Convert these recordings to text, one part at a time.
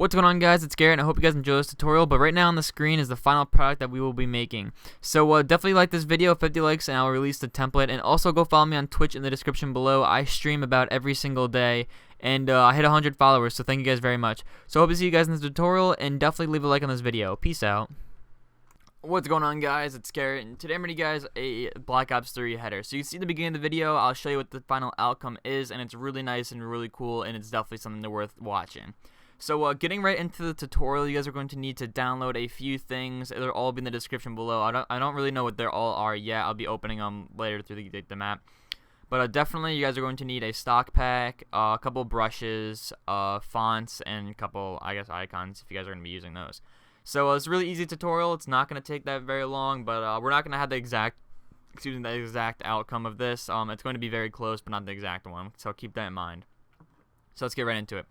What's going on, guys? It's Garrett, and I hope you guys enjoy this tutorial. But right now on the screen is the final product that we will be making. So definitely like this video, 50 likes, and I'll release the template. And also go follow me on Twitch in the description below. I stream about every single day, and I hit 100 followers, so thank you guys very much. So hope to see you guys in this tutorial, and definitely leave a like on this video. Peace out. What's going on, guys? It's Garrett, and today I'm going to guys a Black Ops 3 header. So you see at the beginning of the video, I'll show you what the final outcome is, and it's really nice and really cool, and it's definitely something worth watching. So getting right into the tutorial, you guys are going to need to download a few things. They'll all be in the description below. I don't really know what they all are yet. I'll be opening them later through the map. But definitely you guys are going to need a stock pack, a couple brushes, fonts, and a couple, I guess, icons if you guys are going to be using those. So it's a really easy tutorial. It's not going to take that very long, but we're not going to have the exact outcome of this. It's going to be very close, but not the exact one. So keep that in mind. So let's get right into it.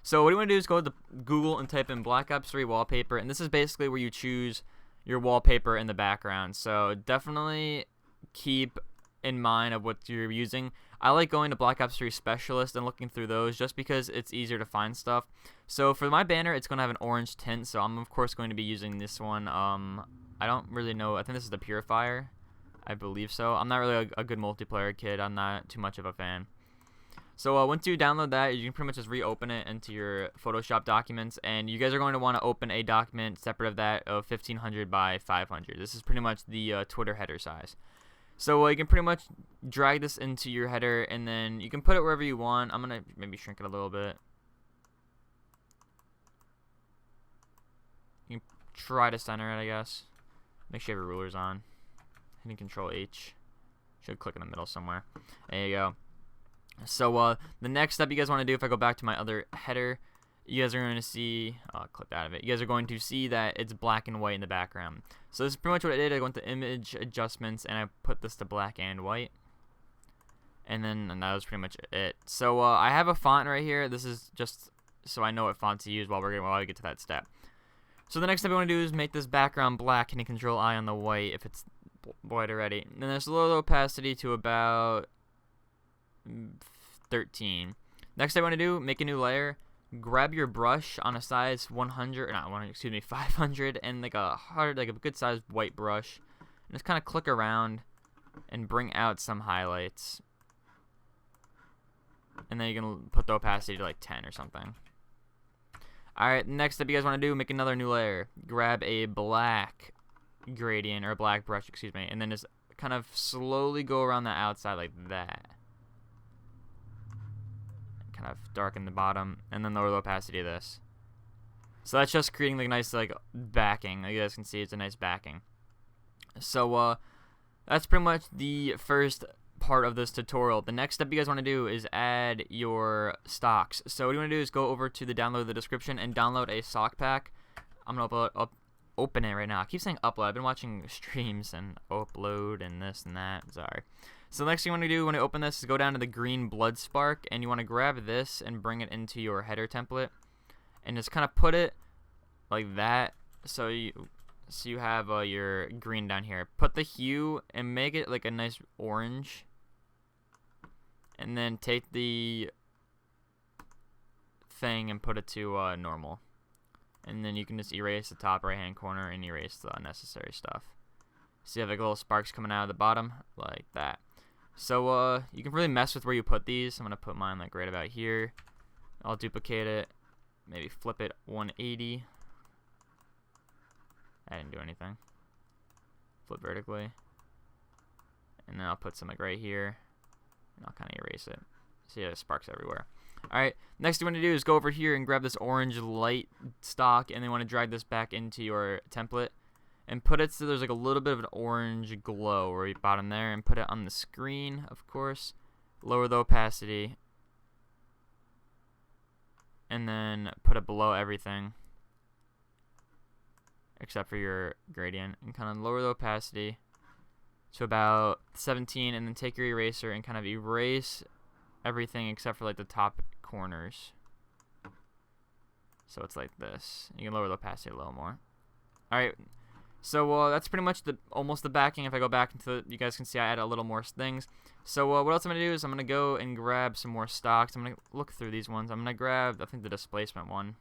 So what you want to do is go to Google and type in Black Ops 3 wallpaper, and this is basically where you choose your wallpaper in the background. So definitely keep in mind of what you're using. I like going to Black Ops 3 Specialist and looking through those just because it's easier to find stuff. So for my banner, it's going to have an orange tint, so I'm of course going to be using this one. I don't really know. I think this is the Purifier. I believe so. I'm not really a good multiplayer kid. I'm not too much of a fan. So once you download that, you can pretty much just reopen it into your Photoshop documents, and you guys are going to want to open a document separate of that of 1500 by 500. This is pretty much the Twitter header size. So you can pretty much drag this into your header, and then you can put it wherever you want. I'm going to maybe shrink it a little bit. You can try to center it, I guess. Make sure you have your rulers on. Hitting Control H. Should click in the middle somewhere. There you go. So the next step you guys want to do, if I go back to my other header, you guys are going to see, click out of it, you guys are going to see that it's black and white in the background. So this is pretty much what I did. I went to image adjustments and I put this to black and white, and that was pretty much it. So I have a font right here. This is just so I know what font to use while we get to that step. So the next step I want to do is make this background black, hitting Control I on the white if it's white already. And then there's a little opacity to about 13. Next thing I want to do, make a new layer. Grab your brush on a size 500, and like a good sized white brush, and just kind of click around and bring out some highlights. And then you can put the opacity to like 10 or something. Alright, next step you guys want to do, make another new layer. Grab a black gradient, or a black brush, excuse me, and then just kind of slowly go around the outside like that. Kind of darken the bottom, and then lower the opacity of this. So that's just creating like nice backing. Like you guys can see, it's a nice backing. So that's pretty much the first part of this tutorial. The next step you guys want to do is add your stocks. So what you want to do is go over to the download of the description and download a stock pack. I'm gonna open it right now. I keep saying upload. I've been watching streams and upload and this and that. Sorry. So the next thing you want to do when you open this is go down to the green blood spark, and you want to grab this and bring it into your header template, and just kind of put it like that. So you have your green down here. Put the hue and make it like a nice orange, and then take the thing and put it to normal, and then you can just erase the top right hand corner and erase the unnecessary stuff. So you have like little sparks coming out of the bottom like that. So you can really mess with where you put these. I'm gonna put mine like right about here. I'll duplicate it, maybe flip it 180. I didn't do anything. Flip vertically, and then I'll put some like right here, and I'll kind of erase it. See, yeah, sparks everywhere. Alright, next thing you want to do is go over here and grab this orange light stock, and then you want to drag this back into your template and put it so there's like a little bit of an orange glow right bottom there, and put it on the screen, of course. Lower the opacity, and then put it below everything except for your gradient, and kind of lower the opacity to about 17, and then take your eraser and kind of erase everything except for like the top corners. So it's like this. You can lower the opacity a little more. Alright, so that's pretty much almost the backing. If I go back into you guys can see I add a little more things. So what else I'm going to do is I'm going to go and grab some more stocks. I'm going to look through these ones. I'm going to grab, I think, the displacement one.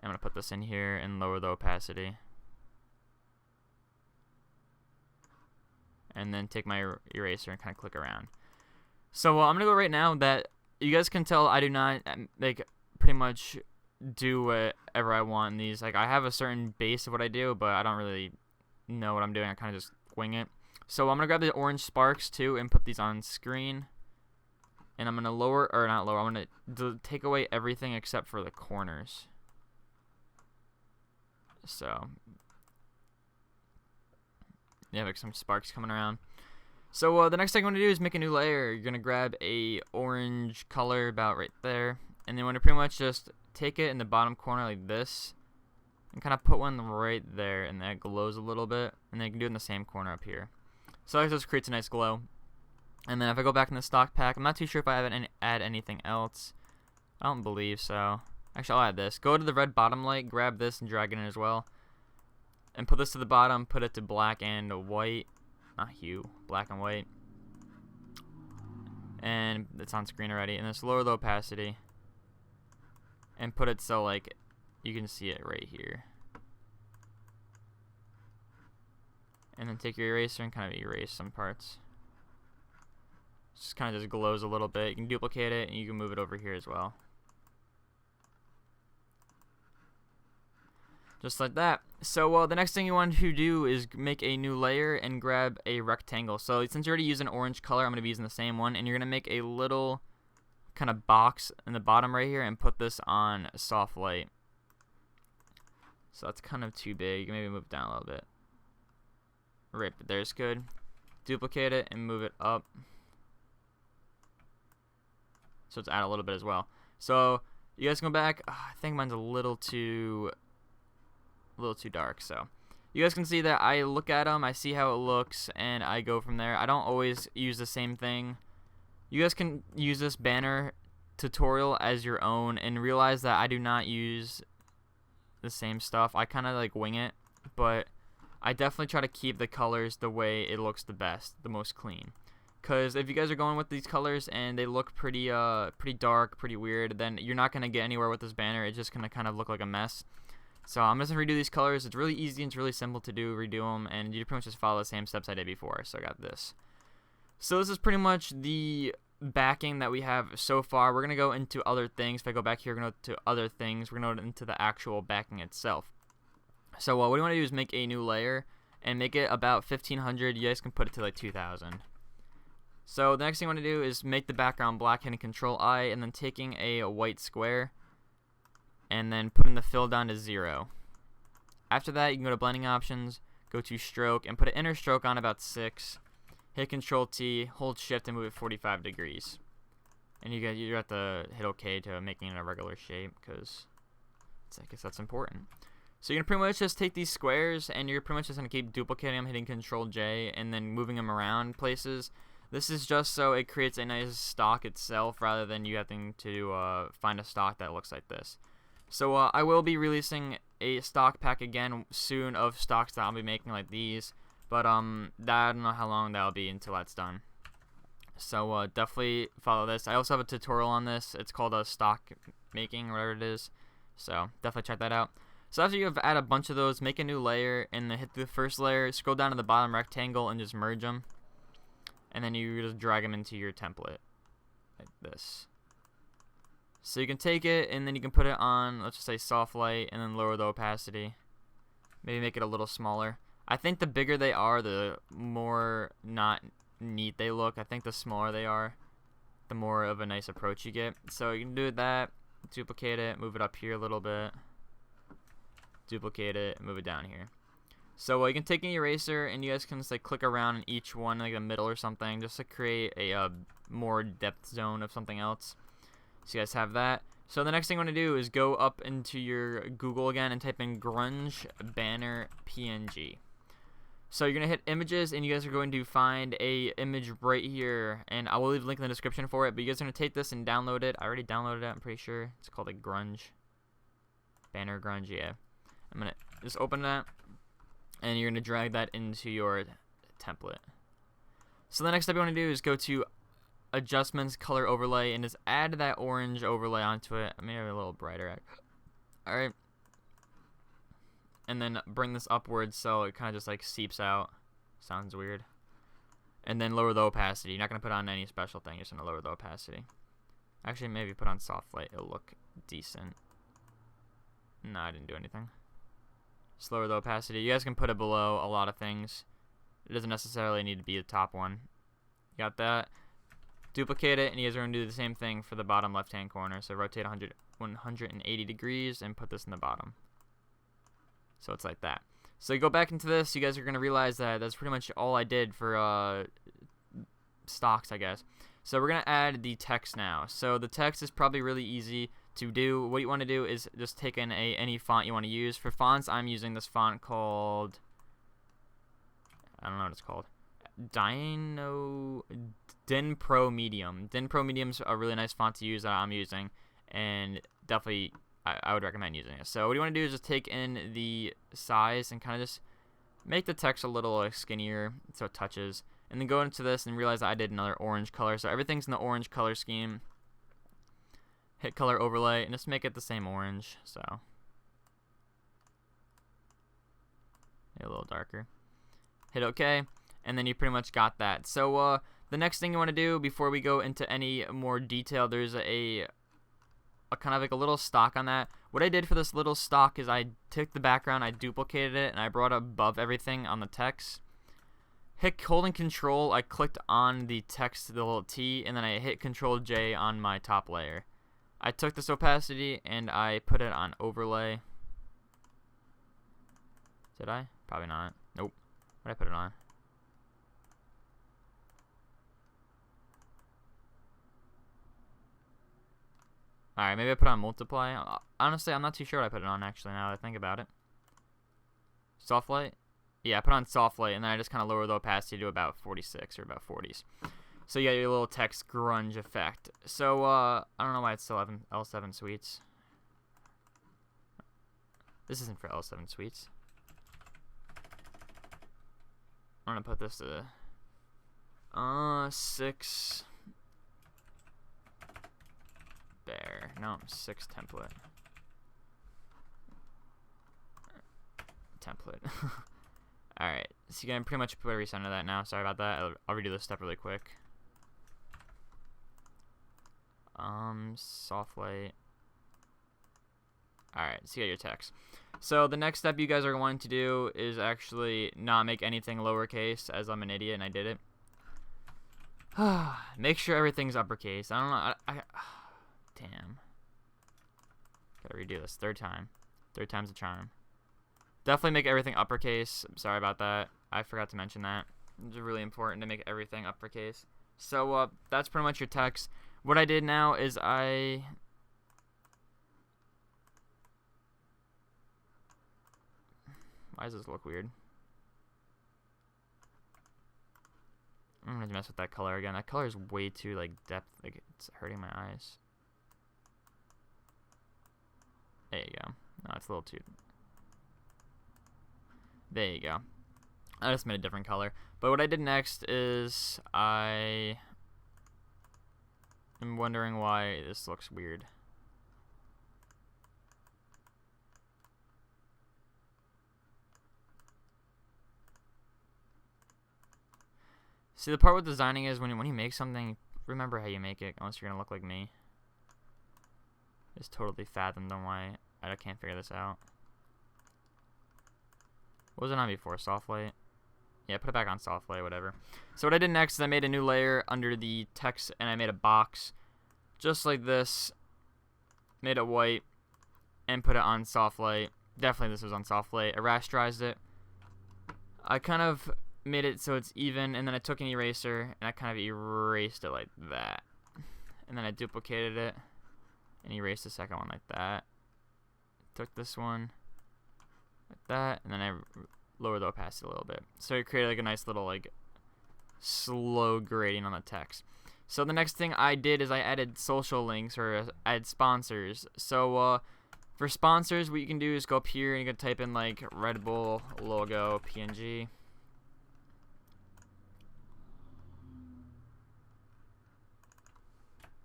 I'm gonna put this in here and lower the opacity. And then take my eraser and kind of click around. So I'm gonna go right now. That you guys can tell I do not pretty much do whatever I want in these. Like, I have a certain base of what I do, but I don't really know what I'm doing. I kind of just wing it. So I'm gonna grab the orange sparks too and put these on screen. And I'm gonna lower, or not lower, I'm gonna take away everything except for the corners. So you have like some sparks coming around. So the next thing I'm gonna do is make a new layer. You're gonna grab a orange color about right there, and then you wanna pretty much just take it in the bottom corner like this, and kind of put one right there, and that glows a little bit. And then you can do it in the same corner up here. So that just creates a nice glow. And then if I go back in the stock pack, I'm not too sure if I haven't add anything else. I don't believe so. Actually, I'll add this. Go to the red bottom light, grab this and drag it in as well. And put this to the bottom, put it to black and white. Not hue, black and white. And it's on screen already. And just lower the opacity. And put it so like you can see it right here. And then take your eraser and kind of erase some parts. Just kind of just glows a little bit. You can duplicate it and you can move it over here as well. Just like that. So the next thing you want to do is make a new layer and grab a rectangle. So since you're already using orange color, I'm going to be using the same one. And you're going to make a little kind of box in the bottom right here and put this on soft light. So that's kind of too big. You can maybe move it down a little bit. Right, but there's good. Duplicate it and move it up. So let's add a little bit as well. So you guys go back. I think mine's a little too dark. So you guys can see that I look at them, I see how it looks, and I go from there. I don't always use the same thing. You guys can use this banner tutorial as your own and realize that I do not use the same stuff. I kind of like wing it, but I definitely try to keep the colors the way it looks the best, the most clean. Because if you guys are going with these colors and they look pretty dark, pretty weird, then you're not going to get anywhere with this banner. It's just going to kind of look like a mess. So I'm just going to redo these colors. It's really easy and it's really simple to do, redo them, and you pretty much just follow the same steps I did before. So I got this. So this is pretty much the backing that we have so far. We're going to go into other things. If I go back here, we're going to go to other things. We're going to go into the actual backing itself. So what you want to do is make a new layer and make it about 1500. You guys can put it to like 2000. So the next thing you want to do is make the background black, hitting Control I, and then taking a white square and then putting the fill down to 0. After that, you can go to blending options, go to stroke, and put an inner stroke on about 6. Hit Control T, hold Shift, and move it 45 degrees. And you have to hit OK to making it a regular shape, because I guess that's important. So you're going to pretty much just take these squares, and you're pretty much just going to keep duplicating them, hitting Control J, and then moving them around places. This is just so it creates a nice stock itself, rather than you having to find a stock that looks like this. So I will be releasing a stock pack again soon of stocks that I'll be making like these, but I don't know how long that'll be until that's done. So definitely follow this. I also have a tutorial on this. It's called stock making or whatever it is. So definitely check that out. So after you have added a bunch of those, make a new layer and then hit the first layer, scroll down to the bottom rectangle and just merge them. And then you just drag them into your template like this. So you can take it and then you can put it on, let's just say soft light, and then lower the opacity. Maybe make it a little smaller. I think the bigger they are, the more not neat they look. I think the smaller they are, the more of a nice approach you get. So you can do that, duplicate it, move it up here a little bit, duplicate it, move it down here. So you can take an eraser and you guys can just like click around in each one, like the middle or something, just to create a more depth zone of something else. So you guys have that. So the next thing you want to do is go up into your Google again and type in grunge banner PNG. So you're going to hit images and you guys are going to find a image right here, and I will leave a link in the description for it, but you guys are going to take this and download it. I already downloaded it, I'm pretty sure. It's called like grunge banner grunge, yeah. I'm going to just open that and you're going to drag that into your template. So the next step you want to do is go to adjustments, color overlay, and just add that orange overlay onto it. Maybe a little brighter. Alright, and then bring this upwards so it kind of just like seeps out. Sounds weird. And then lower the opacity. You're not going to put on any special thing. You're just going to lower the opacity. Actually, maybe put on soft light. It'll look decent. No, I didn't do anything. Just lower the opacity. You guys can put it below a lot of things. It doesn't necessarily need to be the top one. Got that? Duplicate it, and you guys are going to do the same thing for the bottom left-hand corner. So rotate 180 degrees and put this in the bottom. So it's like that. So you go back into this, you guys are going to realize that that's pretty much all I did for stocks, I guess. So we're going to add the text now. So the text is probably really easy to do. What you want to do is just take in any font you want to use. For fonts, I'm using this font called, I don't know what it's called, Den Pro Medium. Den Pro Medium's a really nice font to use that I'm using, and definitely I would recommend using it. So what you want to do is just take in the size and kind of just make the text a little skinnier so it touches, and then go into this and realize I did another orange color. So everything's in the orange color scheme. Hit color overlay and just make it the same orange. So a little darker. Hit OK, and then you pretty much got that. So the next thing you want to do before we go into any more detail, there's a kind of like a little stock on that. What I did for this little stock is I took the background, I duplicated it, and I brought it above everything on the text. Holding Control, I clicked on the text, the little T, and then I hit Control J on my top layer. I took this opacity and I put it on overlay. Did I? Probably not. Nope. What did I put it on? Alright, maybe I put on multiply. Honestly, I'm not too sure what I put it on actually now that I think about it. Soft light? Yeah, I put on soft light and then I just kind of lower the opacity to about 46 or about 40s. So you got your little text grunge effect. So, I don't know why it's still L7 Suites. This isn't for L7 Suites. I'm gonna put this to 6 Behr. No, 6 template. Alright, so you can pretty much put a recenter of that now. Sorry about that. I'll redo this step really quick. Soft light. Alright, so you got your text. So the next step you guys are going to do is actually not make anything lowercase, as I'm an idiot and I did it. Make sure everything's uppercase. I don't know. Damn. Gotta redo this. Third time. Third time's a charm. Definitely make everything uppercase. I'm sorry about that. I forgot to mention that. It's really important to make everything uppercase. So that's pretty much your text. What I did now is why does this look weird? I'm gonna mess with that color again. That color is way too like depth. Like it's hurting my eyes. There you go. No, it's a little too. There you go. I just made a different color. But what I did next is I am wondering why this looks weird. See, the part with designing is when you make something, remember how you make it, unless you're gonna look like me. Just totally fathomed on why I can't figure this out. What was it on before? Soft light? Yeah, put it back on soft light, whatever. So what I did next is I made a new layer under the text and I made a box just like this. Made it white and put it on soft light. Definitely this was on soft light. I rasterized it. I kind of made it so it's even, and then I took an eraser and I kind of erased it like that. And then I duplicated it and erased the second one like that. Took this one like that, and then I lowered the opacity a little bit. So it created like a nice little like slow grading on the text. So the next thing I did is I added social links or add sponsors. So for sponsors, what you can do is go up here and you can type in like Red Bull logo PNG.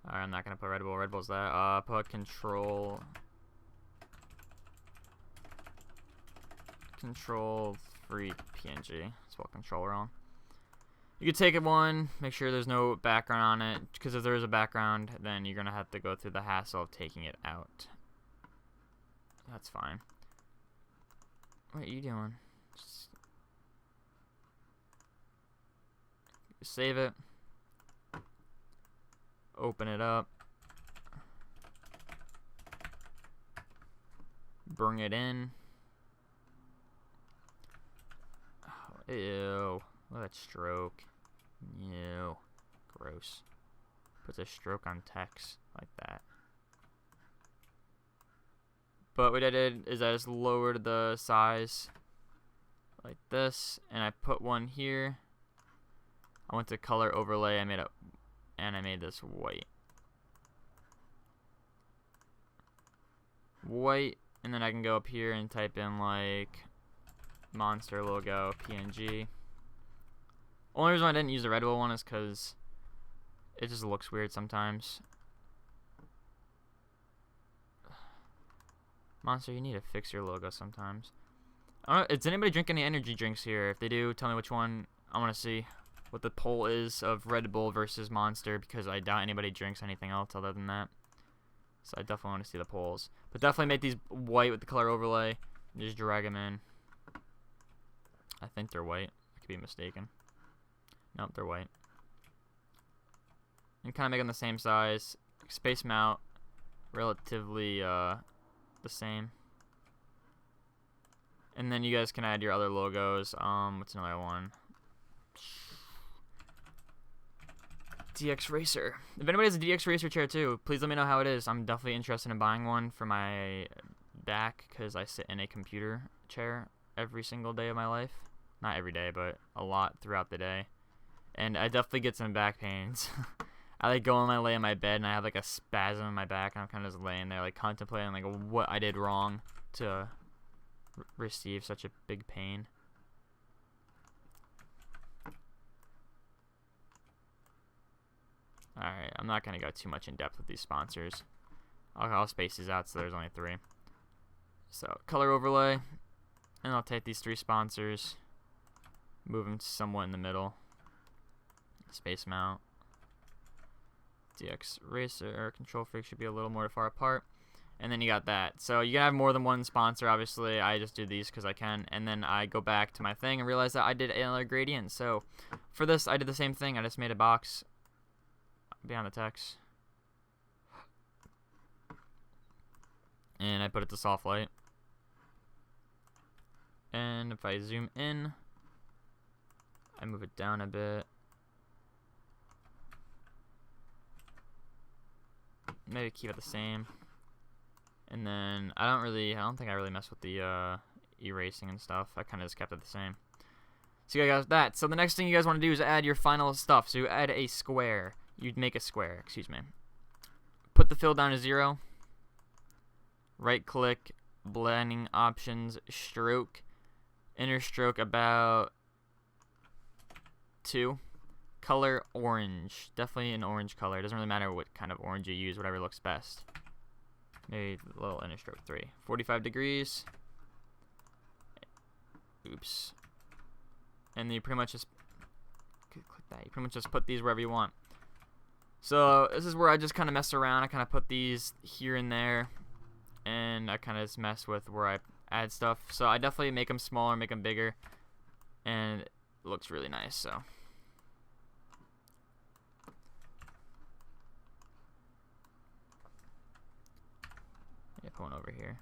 Alright, I'm not gonna put Red Bull. Red Bull's that. Put control control free PNG. Spell control wrong. You could take it one, make sure there's no background on it, because if there is a background, then you're gonna have to go through the hassle of taking it out. That's fine. What are you doing? Just save it. Open it up. Bring it in. Oh, ew. Look at that stroke. Ew. Gross. Puts a stroke on text like that. But what I did is I just lowered the size like this, and I put one here. I went to color overlay. I made this white. White, and then I can go up here and type in like monster logo PNG. Only reason I didn't use the red bull one is because it just looks weird sometimes. Monster, you need to fix your logo sometimes. I don't know, does anybody drink any energy drinks here? If they do, tell me which one. I want to see what the poll is of Red Bull versus Monster, because I doubt anybody drinks anything else other than that. So I definitely want to see the polls. But definitely make these white with the color overlay. Just drag them in. I think they're white. I could be mistaken. Nope, they're white. And kind of make them the same size. Space them out relatively the same. And then you guys can add your other logos. What's another one? DX Racer. If anybody has a DX Racer chair too, please let me know how it is. I'm definitely interested in buying one for my back, because I sit in a computer chair every single day of my life. Not every day, but a lot throughout the day. And I definitely get some back pains. I like go and I lay in my bed and I have like a spasm in my back, and I'm kind of just laying there like contemplating like what I did wrong to receive such a big pain. Alright, I'm not going to go too much in depth with these sponsors. I'll space these out so there's only 3. So, color overlay. And I'll take these 3 sponsors, move them somewhat in the middle, space them out. DX Racer, Control Freak should be a little more far apart. And then you got that. So you can have more than one sponsor, obviously. I just do these because I can. And then I go back to my thing and realize that I did another gradient. So for this, I did the same thing. I just made a box behind the text. And I put it to soft light. And if I zoom in, I move it down a bit. Maybe keep it the same. And then I don't think I really mess with the erasing and stuff. I kind of just kept it the same. So you guys got that. So the next thing you guys want to do is add your final stuff. So you add a square. You'd make a square, excuse me. Put the fill down to 0. Right click, blending options, stroke. Inner stroke about 2. Color orange. Definitely an orange color. It doesn't really matter what kind of orange you use, whatever looks best. Maybe a little inner stroke 3. 45 degrees. Oops. And then you pretty much just click that. You pretty much just put these wherever you want. So this is where I just kind of mess around. I kind of put these here and there, and I kind of just mess with where I add stuff. So I definitely make them smaller, make them bigger, and it looks really nice. So. Yeah, put one over here.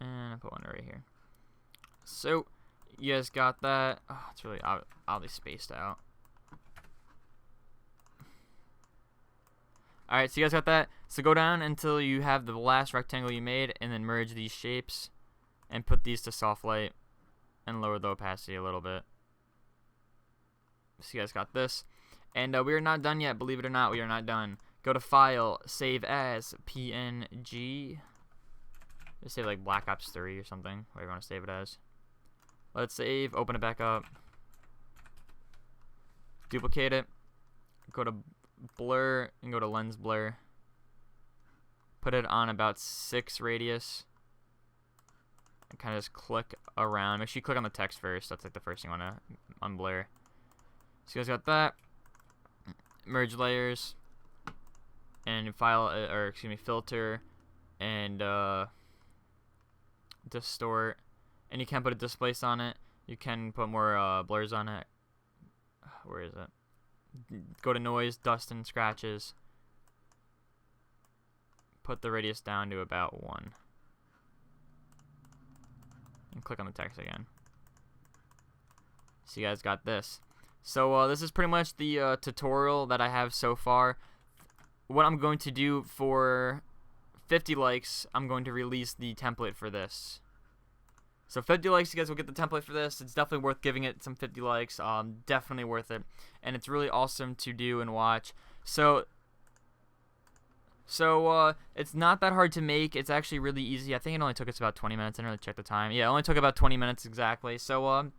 And I put one right here. So, you guys got that. Oh, it's really oddly spaced out. Alright, so you guys got that. So go down until you have the last rectangle you made, and then merge these shapes, and put these to soft light, and lower the opacity a little bit. So you guys got this. And we are not done yet, believe it or not, we are not done. Go to File, Save As, PNG. Just save like Black Ops 3 or something, whatever you want to save it as. Let's save, open it back up. Duplicate it. Go to Blur and go to Lens Blur. Put it on about 6 radius. and kind of just click around. Make sure you click on the text first. That's like the first thing you want to unblur. So you guys got that. Merge layers and filter and distort. And you can put a displace on it. You can put more blurs on it. Where is it? Go to noise, dust, and scratches. Put the radius down to about 1. And click on the text again. So you guys got this. So this is pretty much the tutorial that I have so far. What I'm going to do for 50 likes, I'm going to release the template for this. So 50 likes, you guys will get the template for this. It's definitely worth giving it some 50 likes. Definitely worth it. And it's really awesome to do and watch. So it's not that hard to make. It's actually really easy. I think it only took us about 20 minutes. I didn't really check the time. Yeah, it only took about 20 minutes exactly. So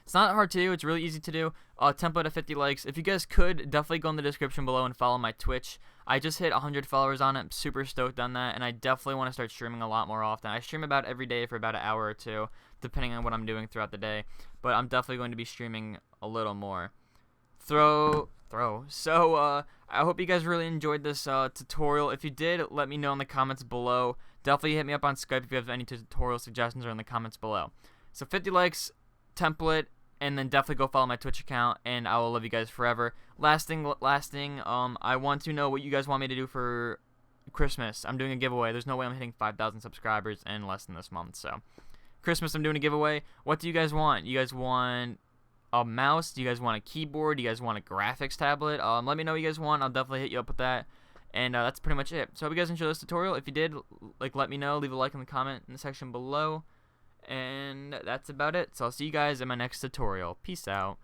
it's not hard to do. It's really easy to do. Template of 50 likes. If you guys could, definitely go in the description below and follow my Twitch. I just hit 100 followers on it. I'm super stoked on that, and I definitely want to start streaming a lot more often. I stream about every day for about an hour or two, depending on what I'm doing throughout the day. But I'm definitely going to be streaming a little more. So I hope you guys really enjoyed this tutorial. If you did, let me know in the comments below. Definitely hit me up on Skype if you have any tutorial suggestions or in the comments below. So 50 likes, template, and then definitely go follow my Twitch account, and I will love you guys forever. Last thing, I want to know what you guys want me to do for Christmas. I'm doing a giveaway. There's no way I'm hitting 5,000 subscribers in less than this month. So Christmas, I'm doing a giveaway. What do you guys want? You guys want a mouse? Do you guys want a keyboard? Do you guys want a graphics tablet? Let me know what you guys want. I'll definitely hit you up with that. And that's pretty much it. So I hope you guys enjoyed this tutorial. If you did, let me know. Leave a like in the comment in the section below. And that's about it. So I'll see you guys in my next tutorial. Peace out.